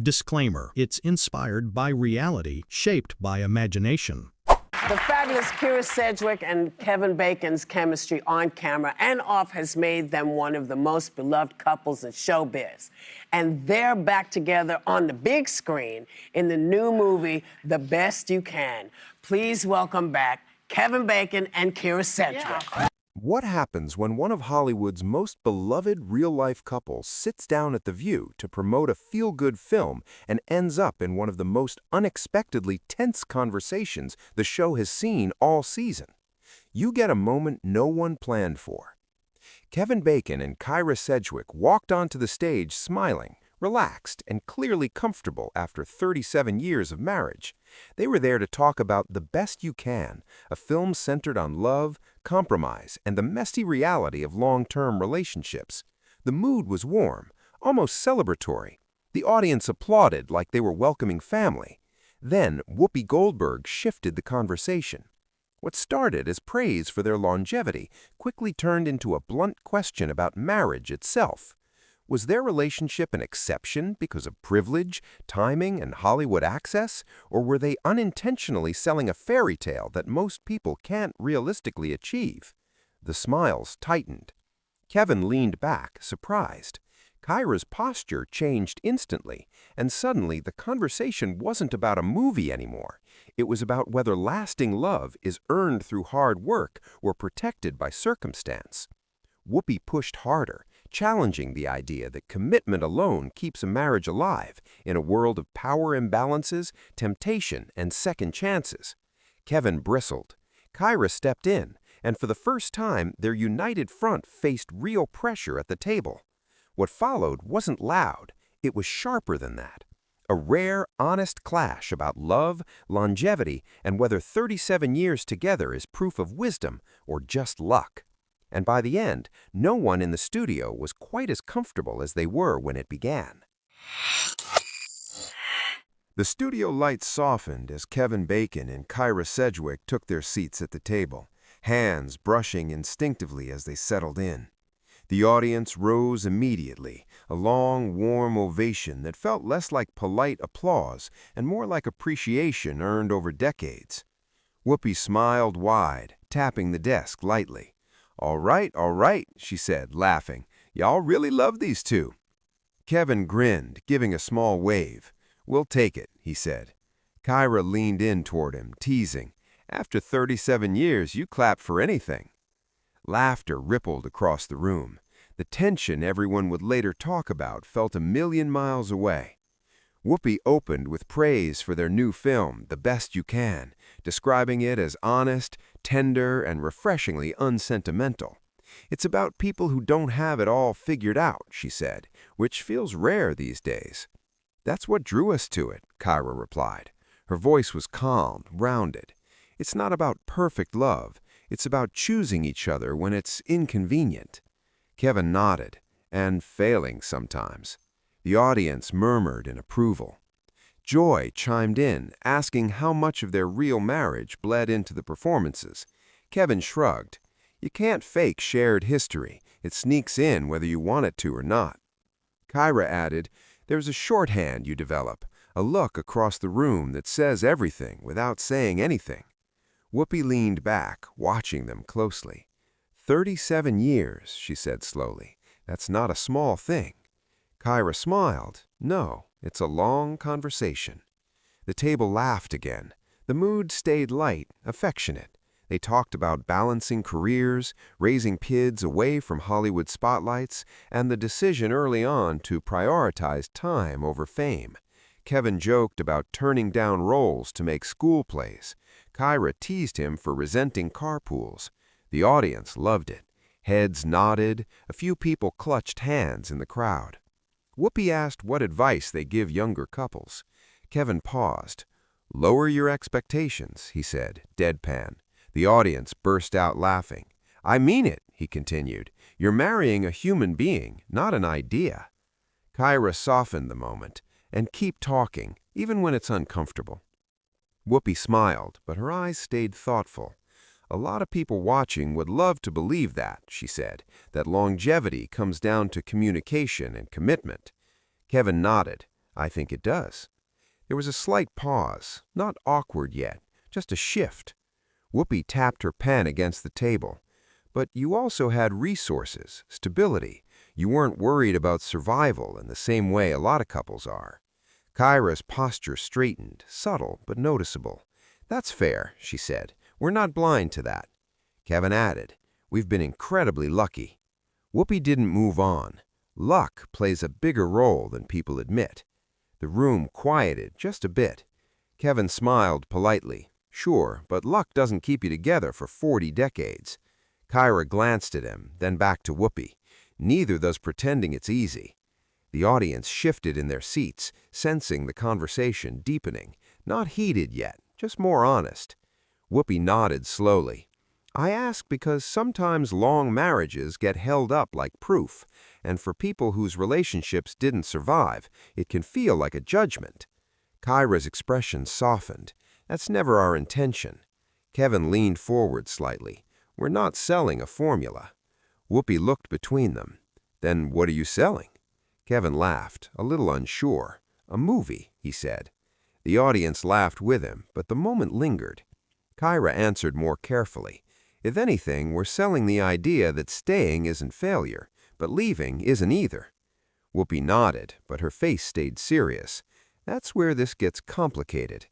Disclaimer: it's inspired by reality, shaped by imagination. The fabulous Kyra Sedgwick and Kevin Bacon's chemistry on camera and off has made them one of the most beloved couples in showbiz. And they're back together on the big screen in the new movie, The Best You Can. Please welcome back Kevin Bacon and Kyra Sedgwick. Yeah. What happens when one of Hollywood's most beloved real-life couples sits down at The View to promote a feel-good film and ends up in one of the most unexpectedly tense conversations the show has seen all season? You get a moment no one planned for. Kevin Bacon and Kyra Sedgwick walked onto the stage smiling, relaxed, and clearly comfortable after 37 years of marriage. They were there to talk about The Best You Can, a film centered on love, compromise, and the messy reality of long-term relationships. The mood was warm, almost celebratory. The audience applauded like they were welcoming family. Then Whoopi Goldberg shifted the conversation. What started as praise for their longevity quickly turned into a blunt question about marriage itself. Was their relationship an exception because of privilege, timing, and Hollywood access, or were they unintentionally selling a fairy tale that most people can't realistically achieve? The smiles tightened. Kevin leaned back, surprised. Kyra's posture changed instantly, and suddenly the conversation wasn't about a movie anymore. It was about whether lasting love is earned through hard work or protected by circumstance. Whoopi pushed harder, challenging the idea that commitment alone keeps a marriage alive in a world of power imbalances, temptation, and second chances. Kevin bristled. Kyra stepped in, and for the first time, their united front faced real pressure at the table. What followed wasn't loud, it was sharper than that. A rare, honest clash about love, longevity, and whether 37 years together is proof of wisdom or just luck. And by the end, no one in the studio was quite as comfortable as they were when it began. The studio lights softened as Kevin Bacon and Kyra Sedgwick took their seats at the table, hands brushing instinctively as they settled in. The audience rose immediately, a long, warm ovation that felt less like polite applause and more like appreciation earned over decades. Whoopi smiled wide, tapping the desk lightly. All right, she said, laughing. Y'all really love these two. Kevin grinned, giving a small wave. We'll take it, he said. Kyra leaned in toward him, teasing. After 37 years, you clap for anything. Laughter rippled across the room. The tension everyone would later talk about felt a million miles away. Whoopi opened with praise for their new film, The Best You Can, describing it as honest, tender, and refreshingly unsentimental. It's about people who don't have it all figured out, she said, which feels rare these days. That's what drew us to it, Kyra replied. Her voice was calm, rounded. It's not about perfect love. It's about choosing each other when it's inconvenient. Kevin nodded, and failing sometimes. The audience murmured in approval. Joy chimed in, asking how much of their real marriage bled into the performances. Kevin shrugged. You can't fake shared history. It sneaks in whether you want it to or not. Kyra added, there's a shorthand you develop, a look across the room that says everything without saying anything. Whoopi leaned back, watching them closely. 37 years, she said slowly. That's not a small thing. Kyra smiled. No, it's a long conversation. The table laughed again. The mood stayed light, affectionate. They talked about balancing careers, raising kids away from Hollywood spotlights, and the decision early on to prioritize time over fame. Kevin joked about turning down roles to make school plays. Kyra teased him for resenting carpools. The audience loved it. Heads nodded. A few people clutched hands in the crowd. Whoopi asked what advice they give younger couples. Kevin paused. Lower your expectations, he said, deadpan. The audience burst out laughing. I mean it, he continued. You're marrying a human being, not an idea. Kyra softened the moment. And keep talking, even when it's uncomfortable. Whoopi smiled, but her eyes stayed thoughtful. A lot of people watching would love to believe that, she said, that longevity comes down to communication and commitment. Kevin nodded. I think it does. There was a slight pause, not awkward yet, just a shift. Whoopi tapped her pen against the table. But you also had resources, stability. You weren't worried about survival in the same way a lot of couples are. Kyra's posture straightened, subtle but noticeable. That's fair, she said. We're not blind to that. Kevin added, we've been incredibly lucky. Whoopi didn't move on. Luck plays a bigger role than people admit. The room quieted just a bit. Kevin smiled politely. Sure, but luck doesn't keep you together for 40 decades. Kyra glanced at him, then back to Whoopi. Neither does pretending it's easy. The audience shifted in their seats, sensing the conversation deepening. Not heated yet, just more honest. Whoopi nodded slowly. I ask because sometimes long marriages get held up like proof, and for people whose relationships didn't survive, it can feel like a judgment. Kyra's expression softened. That's never our intention. Kevin leaned forward slightly. We're not selling a formula. Whoopi looked between them. Then what are you selling? Kevin laughed, a little unsure. A movie, he said. The audience laughed with him, but the moment lingered. Kyra answered more carefully. If anything, we're selling the idea that staying isn't failure, but leaving isn't either. Whoopi nodded, but her face stayed serious. That's where this gets complicated.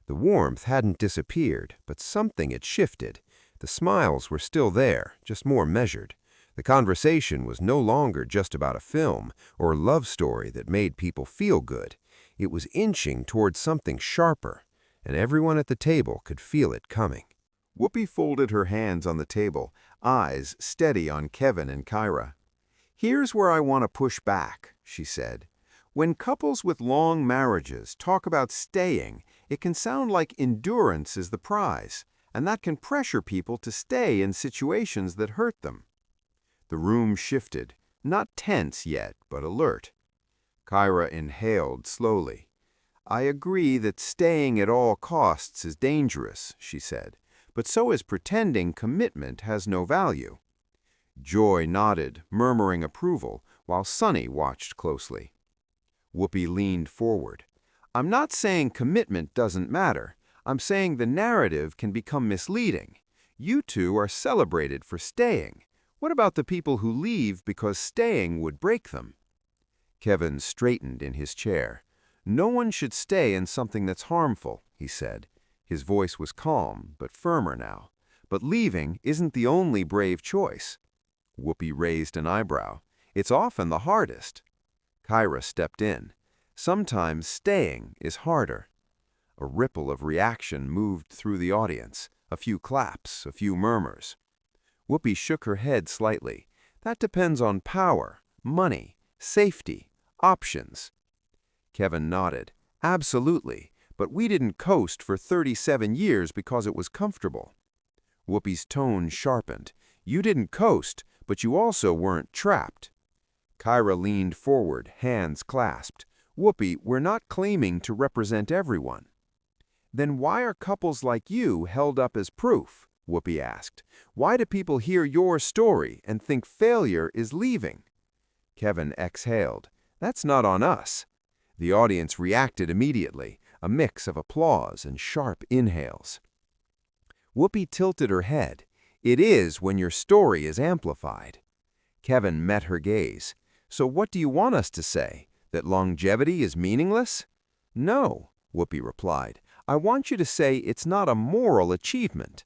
The warmth hadn't disappeared, but something had shifted. The smiles were still there, just more measured. The conversation was no longer just about a film or a love story that made people feel good. It was inching towards something sharper, and everyone at the table could feel it coming. Whoopi folded her hands on the table, eyes steady on Kevin and Kyra. Here's where I want to push back, she said. When couples with long marriages talk about staying, it can sound like endurance is the prize, and that can pressure people to stay in situations that hurt them. The room shifted, not tense yet, but alert. Kyra inhaled slowly. I agree that staying at all costs is dangerous, she said, but so is pretending commitment has no value. Joy nodded, murmuring approval, while Sunny watched closely. Whoopi leaned forward. I'm not saying commitment doesn't matter. I'm saying the narrative can become misleading. You two are celebrated for staying. What about the people who leave because staying would break them? Kevin straightened in his chair. No one should stay in something that's harmful, he said. His voice was calm, but firmer now. But leaving isn't the only brave choice. Whoopi raised an eyebrow. It's often the hardest. Kyra stepped in. Sometimes staying is harder. A ripple of reaction moved through the audience. A few claps, a few murmurs. Whoopi shook her head slightly. That depends on power, money, safety, options. Kevin nodded. Absolutely, but we didn't coast for 37 years because it was comfortable. Whoopi's tone sharpened. You didn't coast, but you also weren't trapped. Kyra leaned forward, hands clasped. Whoopi, we're not claiming to represent everyone. Then why are couples like you held up as proof? Whoopi asked. Why do people hear your story and think failure is leaving? Kevin exhaled. That's not on us. The audience reacted immediately, a mix of applause and sharp inhales. Whoopi tilted her head. It is when your story is amplified. Kevin met her gaze. So what do you want us to say? That longevity is meaningless? No, Whoopi replied. I want you to say it's not a moral achievement.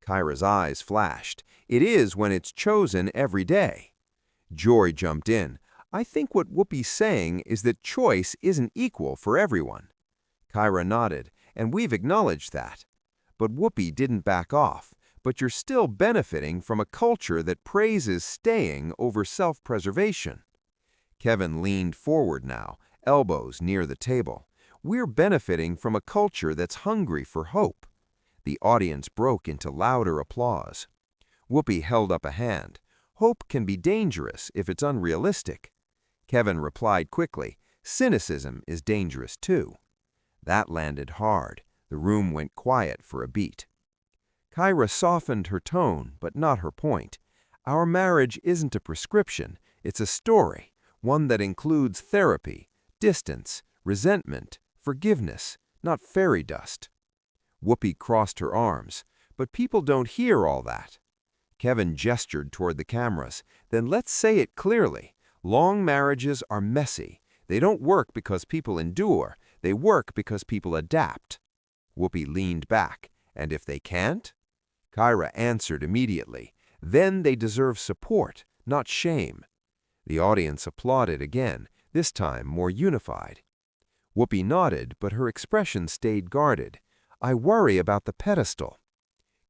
Kyra's eyes flashed. It is when it's chosen every day. Joy jumped in. I think what Whoopi's saying is that choice isn't equal for everyone. Kyra nodded, and we've acknowledged that. But Whoopi didn't back off. But you're still benefiting from a culture that praises staying over self-preservation. Kevin leaned forward now, elbows near the table. We're benefiting from a culture that's hungry for hope. The audience broke into louder applause. Whoopi held up a hand. Hope can be dangerous if it's unrealistic. Kevin replied quickly, cynicism is dangerous too. That landed hard. The room went quiet for a beat. Kyra softened her tone, but not her point. Our marriage isn't a prescription, it's a story, one that includes therapy, distance, resentment, forgiveness, not fairy dust. Whoopi crossed her arms, but people don't hear all that. Kevin gestured toward the cameras. Then let's say it clearly. Long marriages are messy. They don't work because people endure. They work because people adapt. Whoopi leaned back. And if they can't? Kyra answered immediately. Then they deserve support, not shame. The audience applauded again, this time more unified. Whoopi nodded, but her expression stayed guarded. I worry about the pedestal.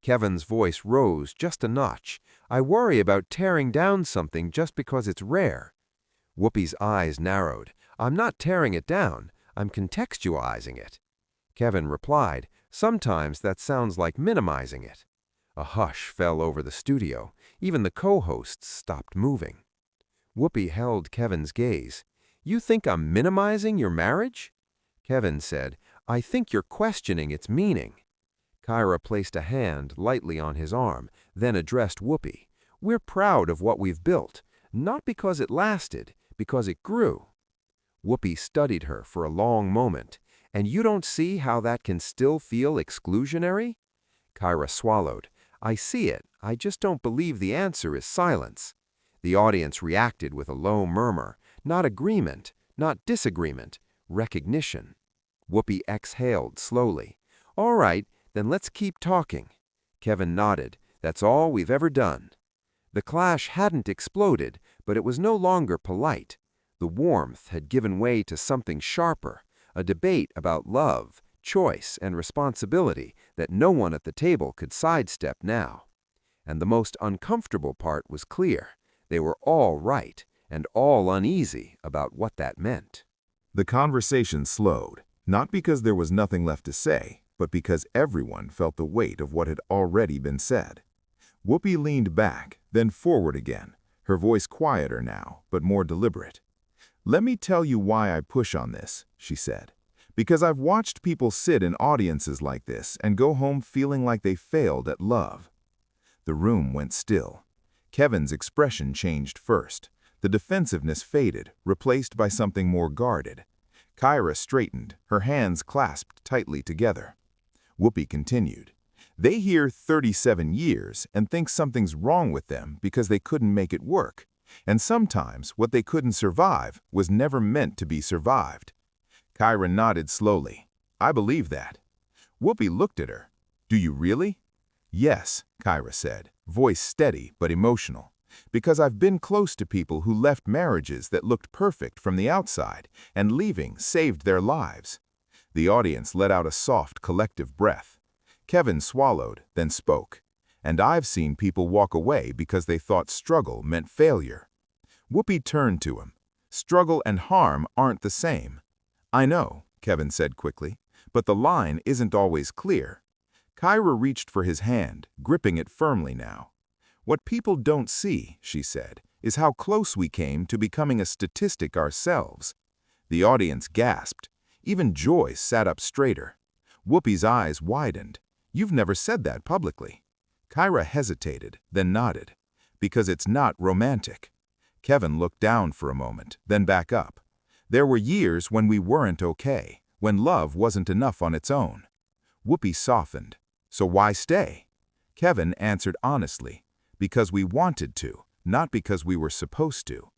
Kevin's voice rose just a notch. I worry about tearing down something just because it's rare. Whoopi's eyes narrowed. I'm not tearing it down. I'm contextualizing it. Kevin replied, sometimes that sounds like minimizing it. A hush fell over the studio. Even the co-hosts stopped moving. Whoopi held Kevin's gaze. You think I'm minimizing your marriage? Kevin said, I think you're questioning its meaning. Kyra placed a hand lightly on his arm, then addressed Whoopi. We're proud of what we've built, not because it lasted, because it grew. Whoopi studied her for a long moment. And you don't see how that can still feel exclusionary? Kyra swallowed. I see it. I just don't believe the answer is silence. The audience reacted with a low murmur. Not agreement, not disagreement, recognition. Whoopi exhaled slowly. All right, then let's keep talking. Kevin nodded. That's all we've ever done. The clash hadn't exploded, but it was no longer polite. The warmth had given way to something sharper, a debate about love, choice, and responsibility that no one at the table could sidestep now. And the most uncomfortable part was clear. They were all right and all uneasy about what that meant. The conversation slowed, not because there was nothing left to say, but because everyone felt the weight of what had already been said. Whoopi leaned back, then forward again, her voice quieter now, but more deliberate. Let me tell you why I push on this, she said. Because I've watched people sit in audiences like this and go home feeling like they failed at love. The room went still. Kevin's expression changed first. The defensiveness faded, replaced by something more guarded. Kyra straightened, her hands clasped tightly together. Whoopi continued. They hear 37 years and think something's wrong with them because they couldn't make it work. And sometimes what they couldn't survive was never meant to be survived. Kyra nodded slowly. I believe that. Whoopi looked at her. Do you really? Yes, Kyra said, voice steady but emotional. Because I've been close to people who left marriages that looked perfect from the outside, and leaving saved their lives. The audience let out a soft, collective breath. Kevin swallowed, then spoke. And I've seen people walk away because they thought struggle meant failure. Whoopi turned to him. Struggle and harm aren't the same. I know, Kevin said quickly, but the line isn't always clear. Kyra reached for his hand, gripping it firmly now. What people don't see, she said, is how close we came to becoming a statistic ourselves. The audience gasped. Even Joyce sat up straighter. Whoopi's eyes widened. You've never said that publicly. Kyra hesitated, then nodded. Because it's not romantic. Kevin looked down for a moment, then back up. There were years when we weren't okay, when love wasn't enough on its own. Whoopi softened. So why stay? Kevin answered honestly. Because we wanted to, not because we were supposed to.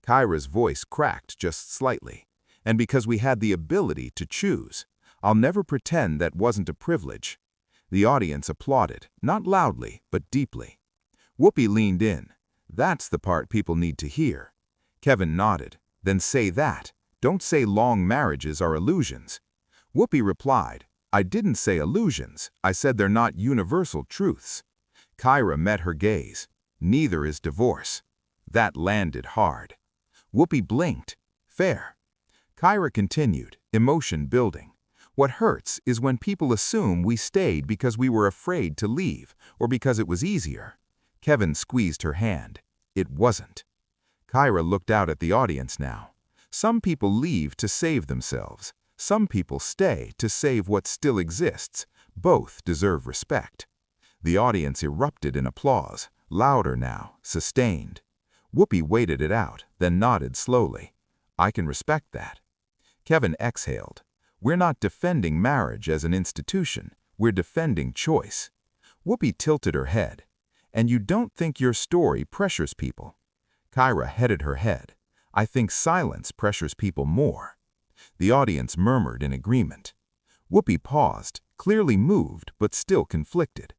Kyra's voice cracked just slightly. And because we had the ability to choose. I'll never pretend that wasn't a privilege. The audience applauded, not loudly, but deeply. Whoopi leaned in. That's the part people need to hear. Kevin nodded. Then say that. Don't say long marriages are illusions. Whoopi replied, I didn't say illusions. I said they're not universal truths. Kyra met her gaze. Neither is divorce. That landed hard. Whoopi blinked. Fair. Kyra continued, emotion building. What hurts is when people assume we stayed because we were afraid to leave or because it was easier. Kevin squeezed her hand. It wasn't. Kyra looked out at the audience now. Some people leave to save themselves. Some people stay to save what still exists. Both deserve respect. The audience erupted in applause, louder now, sustained. Whoopi waited it out, then nodded slowly. I can respect that. Kevin exhaled. We're not defending marriage as an institution. We're defending choice. Whoopi tilted her head. And you don't think your story pressures people? Kyra headed her head. I think silence pressures people more. The audience murmured in agreement. Whoopi paused, clearly moved but still conflicted.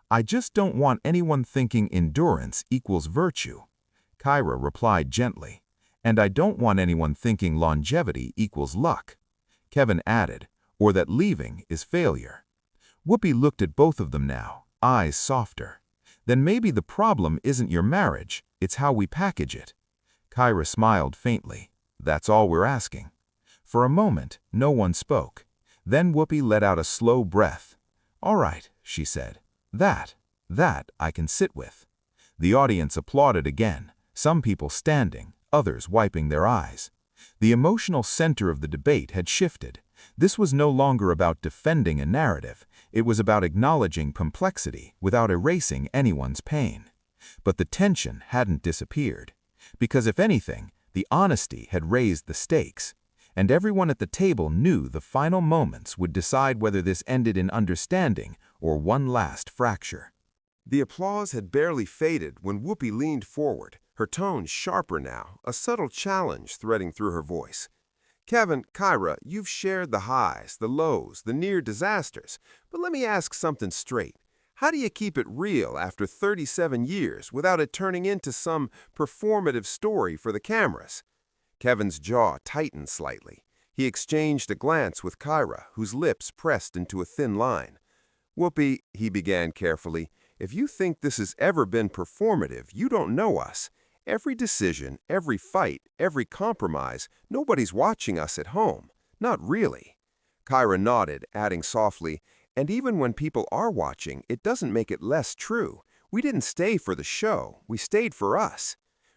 I just don't want anyone thinking endurance equals virtue. Kyra replied gently. And I don't want anyone thinking longevity equals luck. Kevin added, or that leaving is failure. Whoopi looked at both of them now, eyes softer. Then maybe the problem isn't your marriage, it's how we package it. Kyra smiled faintly. That's all we're asking. For a moment, no one spoke. Then Whoopi let out a slow breath. All right, she said. That I can sit with. The audience applauded again, some people standing, others wiping their eyes. The emotional center of the debate had shifted. This was no longer about defending a narrative. It was about acknowledging complexity without erasing anyone's pain. But the tension hadn't disappeared. Because if anything, the honesty had raised the stakes. And everyone at the table knew the final moments would decide whether this ended in understanding or one last fracture. The applause had barely faded when Whoopi leaned forward, her tone sharper now, a subtle challenge threading through her voice. Kevin, Kyra, you've shared the highs, the lows, the near disasters, but let me ask something straight. How do you keep it real after 37 years without it turning into some performative story for the cameras? Kevin's jaw tightened slightly. He exchanged a glance with Kyra, whose lips pressed into a thin line. Whoopi, he began carefully, if you think this has ever been performative, you don't know us. Every decision, every fight, every compromise, nobody's watching us at home. Not really. Kyra nodded, adding softly, and even when people are watching, it doesn't make it less true. We didn't stay for the show. We stayed for us.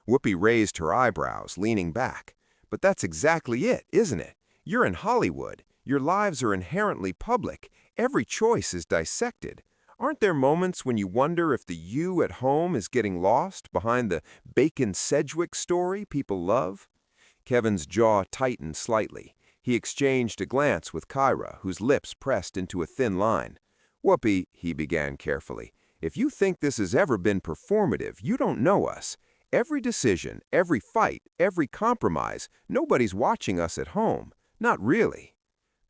Whoopi raised her eyebrows, leaning back. But that's exactly it, isn't it? You're in Hollywood. Your lives are inherently public. Every choice is dissected. Aren't there moments when you wonder if the you at home is getting lost behind the Bacon Sedgwick story people love? Kevin's jaw tightened slightly. He exchanged a glance with Kyra, whose lips pressed into a thin line. Whoopi, he began carefully, if you think this has ever been performative, you don't know us. Every decision, every fight, every compromise, nobody's watching us at home. Not really.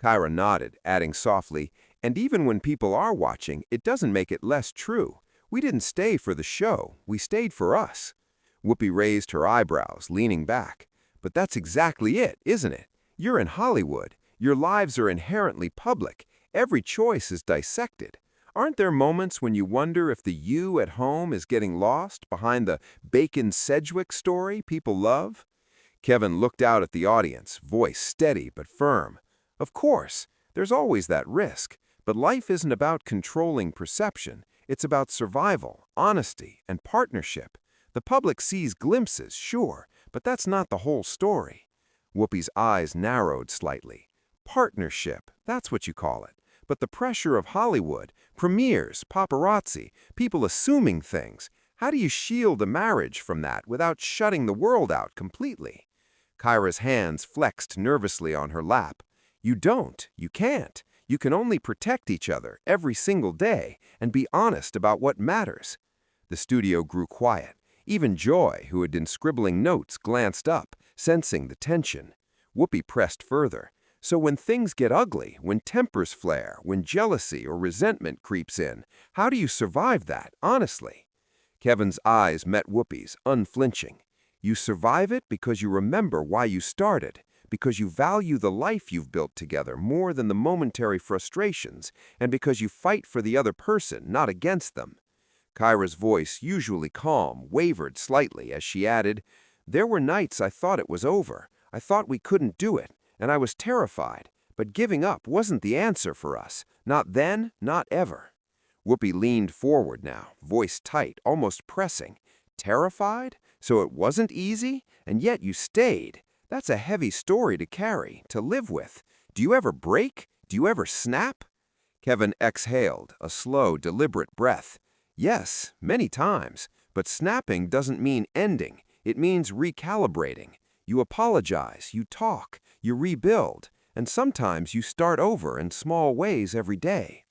Kyra nodded, adding softly, and even when people are watching, it doesn't make it less true. We didn't stay for the show. We stayed for us. Whoopi raised her eyebrows, leaning back. But that's exactly it, isn't it? You're in Hollywood. Your lives are inherently public. Every choice is dissected. Aren't there moments when you wonder if the you at home is getting lost behind the Bacon Sedgwick story people love? Kevin looked out at the audience, voice steady but firm. Of course, there's always that risk. But life isn't about controlling perception. It's about survival, honesty, and partnership. The public sees glimpses, sure, but that's not the whole story. Whoopi's eyes narrowed slightly. Partnership, that's what you call it. But the pressure of Hollywood, premieres, paparazzi, people assuming things. How do you shield a marriage from that without shutting the world out completely? Kyra's hands flexed nervously on her lap. You don't. You can't. You can only protect each other every single day and be honest about what matters. The studio grew quiet. Even Joy, who had been scribbling notes, glanced up, sensing the tension. Whoopi pressed further. So when things get ugly, when tempers flare, when jealousy or resentment creeps in, how do you survive that, honestly? Kevin's eyes met Whoopi's, unflinching. You survive it because you remember why you started. Because you value the life you've built together more than the momentary frustrations, and because you fight for the other person, not against them. Kyra's voice, usually calm, wavered slightly as she added, There were nights I thought it was over. I thought we couldn't do it, and I was terrified. But giving up wasn't the answer for us. Not then, not ever. Whoopi leaned forward now, voice tight, almost pressing. Terrified? So it wasn't easy? And yet you stayed. That's a heavy story to carry, to live with. Do you ever break? Do you ever snap? Kevin exhaled, a slow, deliberate breath. Yes, many times. But snapping doesn't mean ending. It means recalibrating. You apologize, you talk, you rebuild. And sometimes you start over in small ways every day."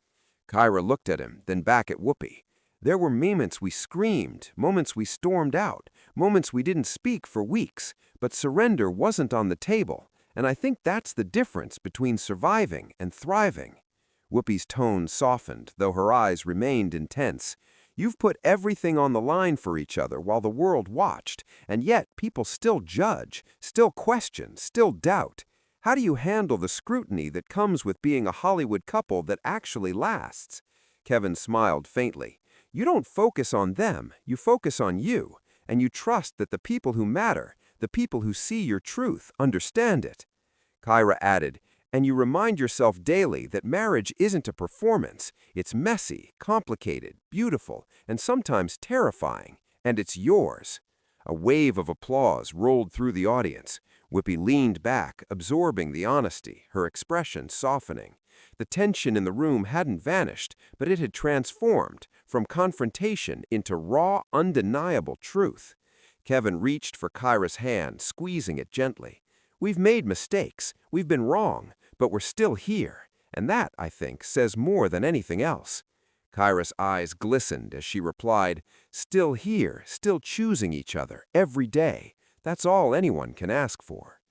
Kyra looked at him, then back at Whoopi. "There were moments we screamed, moments we stormed out, moments we didn't speak for weeks, but surrender wasn't on the table, and I think that's the difference between surviving and thriving." Whoopi's tone softened, though her eyes remained intense. "You've put everything on the line for each other while the world watched, and yet people still judge, still question, still doubt. How do you handle the scrutiny that comes with being a Hollywood couple that actually lasts?" Kevin smiled faintly. "You don't focus on them, you focus on you, and you trust that the people who matter, the people who see your truth, understand it." Kyra added, "And you remind yourself daily that marriage isn't a performance. It's messy, complicated, beautiful, and sometimes terrifying, and it's yours." A wave of applause rolled through the audience. Whoopi leaned back, absorbing the honesty, her expression softening. The tension in the room hadn't vanished, but it had transformed from confrontation into raw, undeniable truth. Kevin reached for Kyra's hand, squeezing it gently. "We've made mistakes, we've been wrong, but we're still here, and that, I think, says more than anything else." Kyra's eyes glistened as she replied, "Still here, still choosing each other, every day. That's all anyone can ask for."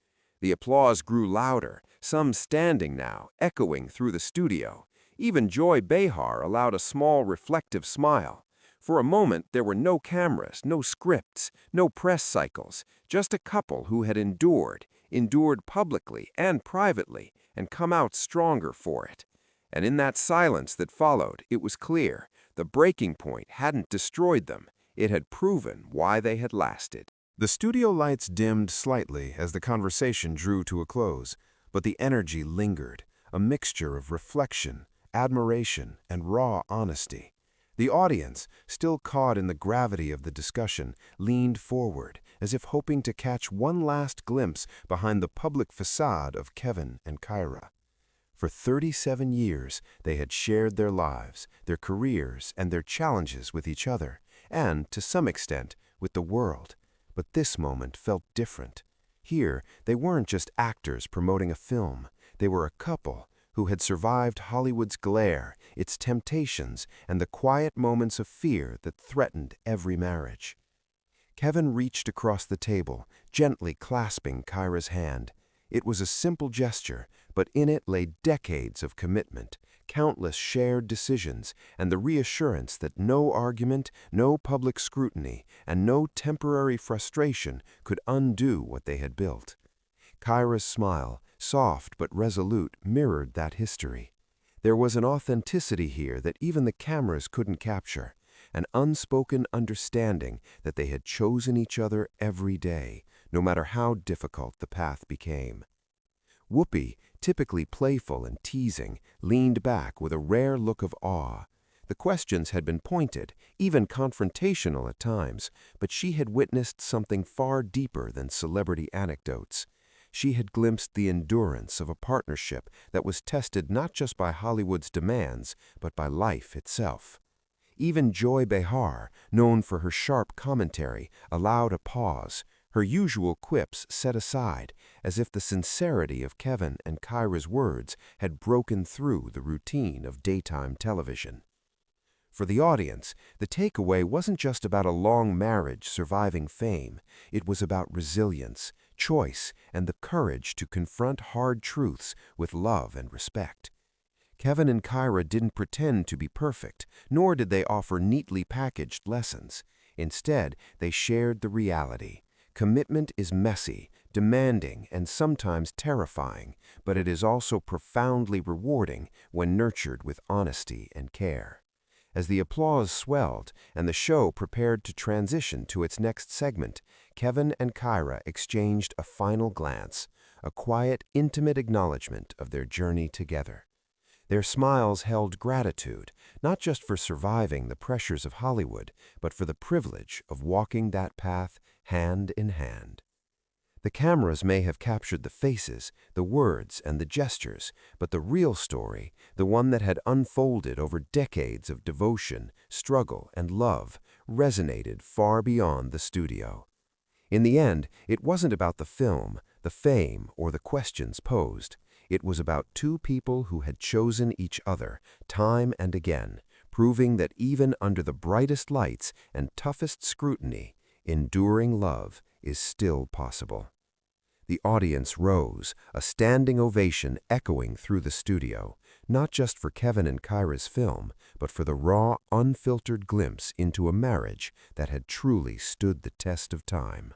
The applause grew louder, some standing now, echoing through the studio. Even Joy Behar allowed a small, reflective smile. For a moment, there were no cameras, no scripts, no press cycles, just a couple who had endured publicly and privately, and come out stronger for it. And in that silence that followed, it was clear, the breaking point hadn't destroyed them, it had proven why they had lasted. The studio lights dimmed slightly as the conversation drew to a close, but the energy lingered, a mixture of reflection, admiration, and raw honesty. The audience, still caught in the gravity of the discussion, leaned forward, as if hoping to catch one last glimpse behind the public facade of Kevin and Kyra. For 37 years, they had shared their lives, their careers, and their challenges with each other, and, to some extent, with the world. But this moment felt different. Here, they weren't just actors promoting a film. They were a couple who had survived Hollywood's glare, its temptations, and the quiet moments of fear that threatened every marriage. Kevin reached across the table, gently clasping Kyra's hand. It was a simple gesture, but in it lay decades of commitment, countless shared decisions, and the reassurance that no argument, no public scrutiny, and no temporary frustration could undo what they had built. Kyra's smile, soft but resolute, mirrored that history. There was an authenticity here that even the cameras couldn't capture, an unspoken understanding that they had chosen each other every day, no matter how difficult the path became. Whoopi, typically playful and teasing, leaned back with a rare look of awe. The questions had been pointed, even confrontational at times, but she had witnessed something far deeper than celebrity anecdotes. She had glimpsed the endurance of a partnership that was tested not just by Hollywood's demands, but by life itself. Even Joy Behar, known for her sharp commentary, allowed a pause, her usual quips set aside, as if the sincerity of Kevin and Kyra's words had broken through the routine of daytime television. For the audience, the takeaway wasn't just about a long marriage surviving fame. It was about resilience, choice, and the courage to confront hard truths with love and respect. Kevin and Kyra didn't pretend to be perfect, nor did they offer neatly packaged lessons. Instead, they shared the reality. Commitment is messy, demanding, and sometimes terrifying, but it is also profoundly rewarding when nurtured with honesty and care. As the applause swelled and the show prepared to transition to its next segment, Kevin and Kyra exchanged a final glance, a quiet, intimate acknowledgement of their journey together. Their smiles held gratitude, not just for surviving the pressures of Hollywood, but for the privilege of walking that path hand in hand. The cameras may have captured the faces, the words, and the gestures, but the real story, the one that had unfolded over decades of devotion, struggle, and love, resonated far beyond the studio. In the end, it wasn't about the film, the fame, or the questions posed. It was about two people who had chosen each other time and again, proving that even under the brightest lights and toughest scrutiny, enduring love is still possible. The audience rose, a standing ovation echoing through the studio, not just for Kevin and Kyra's film, but for the raw, unfiltered glimpse into a marriage that had truly stood the test of time.